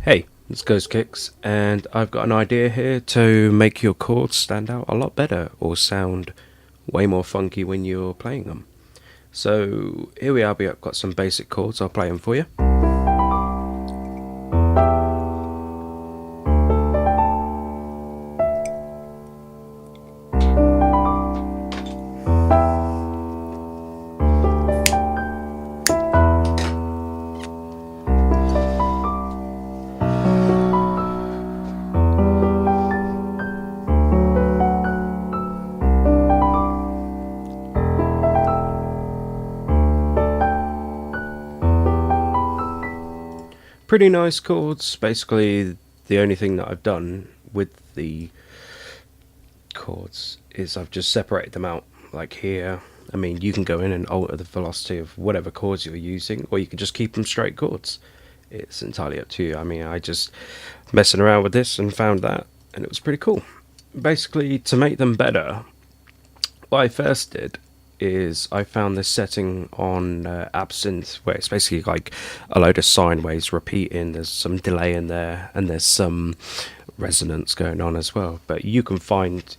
Hey, it's KixX, and I've got an idea here to make your chords stand out a lot better or sound way more funky when you're playing them. So here we are, I've got some basic chords, I'll play them for you. Pretty nice chords. Basically, the only thing that I've done with the chords is I've just separated them out, like here. I mean, you can go in and alter the velocity of whatever chords you're using, or you can just keep them straight chords. It's entirely up to you. I mean, I just messing around with this and found that, and it was pretty cool. Basically, to make them better, what I first did is I found this setting on Absinthe where it's basically like a load of sine waves repeating. There's some delay in there, and there's some resonance going on as well. But you can find,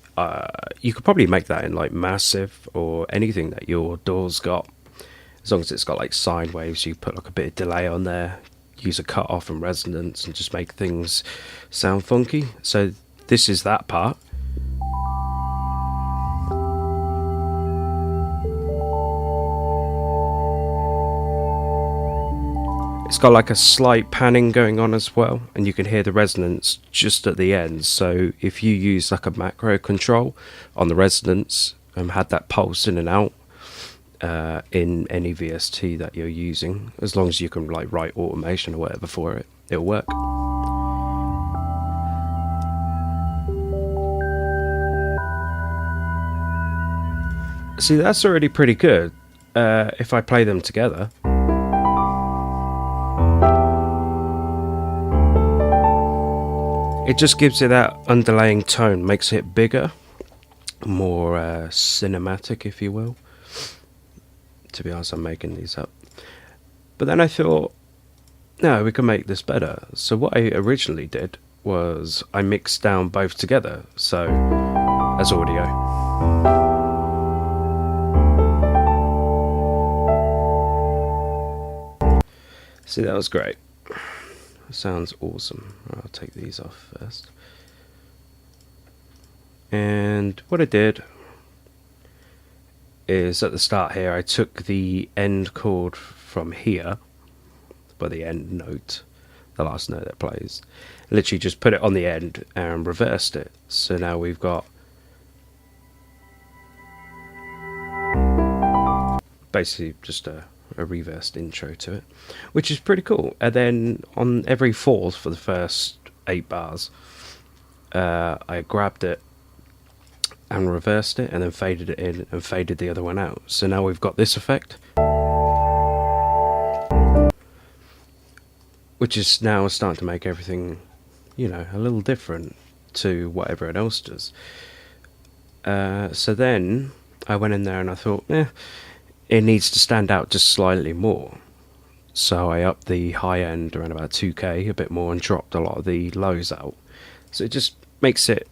you could probably make that in like Massive or anything that your DAW's got. As long as it's got like sine waves, you put like a bit of delay on there, use a cut-off and resonance, and just make things sound funky. So this is that part. It's got like a slight panning going on as well, and you can hear the resonance just at the end. So if you use like a macro control on the resonance and had that pulse in and out in any VST that you're using, as long as you can like write automation or whatever for it, it'll work. See, that's already pretty good if I play them together. It just gives it that underlying tone, makes it bigger, more cinematic, if you will. To be honest, I'm making these up. But then I thought, no, we can make this better. So what I originally did was I mixed down both together, so as audio. See, that was great. Sounds awesome. I'll take these off first. And what I did is at the start here, I took the end chord from here, by the end note, the last note that plays, literally just put it on the end and reversed it. So now we've got basically just a reversed intro to it, which is pretty cool. And then on every fourth for the first 8 bars, I grabbed it and reversed it and then faded it in and faded the other one out. So now we've got this effect, which is now starting to make everything, you know, a little different to what everyone else does. So then I went in there and I thought, it needs to stand out just slightly more. So I upped the high end around about 2k a bit more and dropped a lot of the lows out. So it just gives it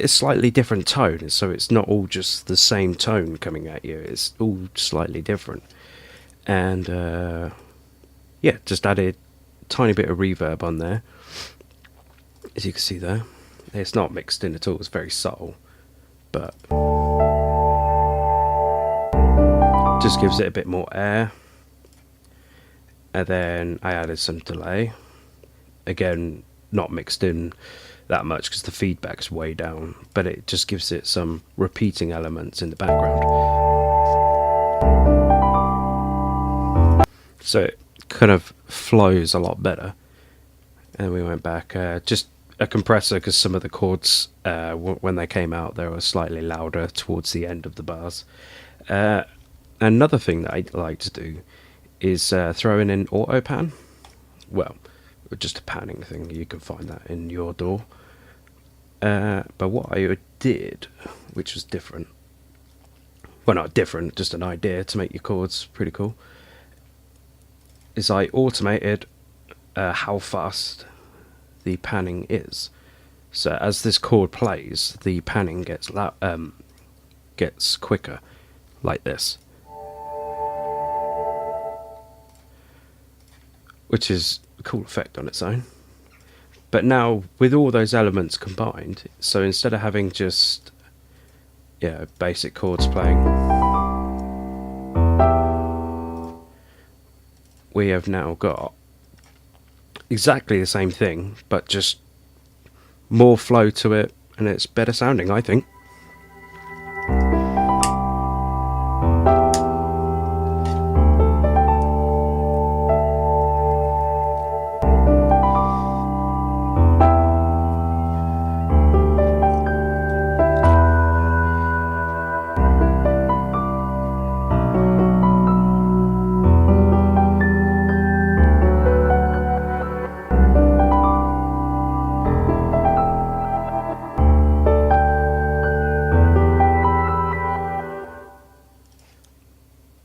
a slightly different tone. So it's not all just the same tone coming at you. It's all slightly different. And yeah, just added a tiny bit of reverb on there. As you can see there, it's not mixed in at all. It's very subtle, but just gives it a bit more air. And then I added some delay, again not mixed in that much because the feedback's way down, but it just gives it some repeating elements in the background, so it kind of flows a lot better. And we went back, just a compressor, because some of the chords when they came out they were slightly louder towards the end of the bars. Another thing that I like to do is throw in an auto pan. Well, just a panning thing. You can find that in your DAW. But what I did, which was different, well, not different, just an idea to make your chords pretty cool, is I automated how fast the panning is. So as this chord plays, the panning gets quicker, like this, which is a cool effect on its own. But now with all those elements combined, so instead of having just basic chords playing, we have now got exactly the same thing, but just more flow to it, and it's better sounding, I think.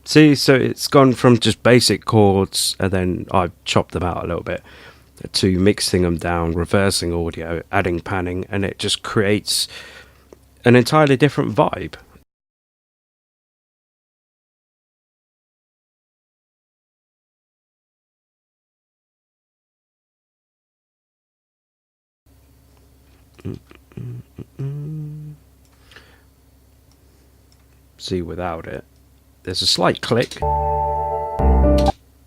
See, so it's gone from just basic chords, and then I've chopped them out a little bit, to mixing them down, reversing audio, adding panning, and it just creates an entirely different vibe. See, without it, there's a slight click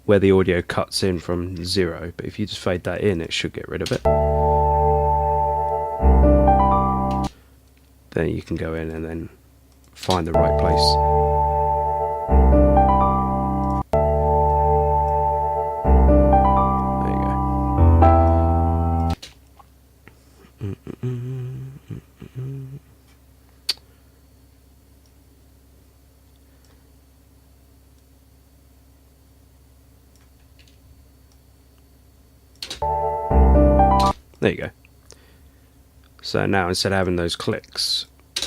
where the audio cuts in from 0, but if you just fade that in, it should get rid of it. Then you can go in and then find the right place. There you go. There you go. So now instead of having those clicks,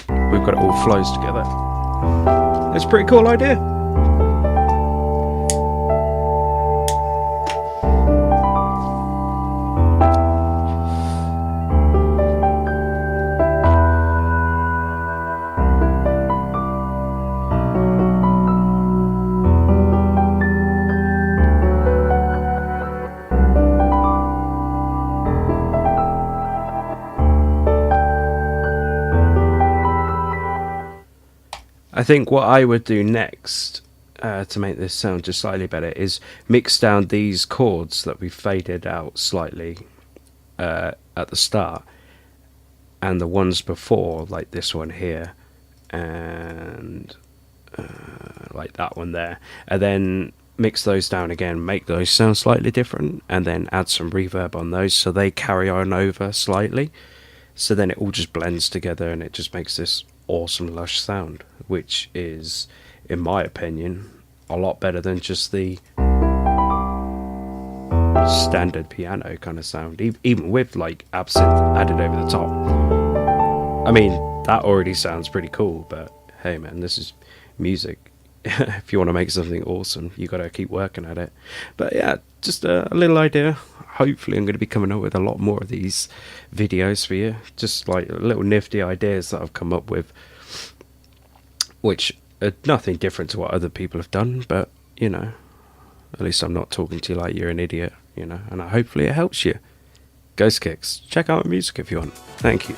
we've got it all flows together. It's a pretty cool idea. I think what I would do next to make this sound just slightly better is mix down these chords that we faded out slightly at the start, and the ones before, like this one here, and like that one there, and then mix those down again, make those sound slightly different, and then add some reverb on those so they carry on over slightly, so then it all just blends together and it just makes this awesome lush sound, which is, in my opinion, a lot better than just the standard piano kind of sound, even with like absinthe added over the top. I mean, that already sounds pretty cool, but hey man, this is music. If you want to make something awesome, you got to keep working at it. But yeah, just a little idea. Hopefully I'm going to be coming up with a lot more of these videos for you, just like little nifty ideas that I've come up with, which are nothing different to what other people have done, but you know, at least I'm not talking to you like you're an idiot, you know, and hopefully it helps you. Go KixX, check out my music if you want. Thank you.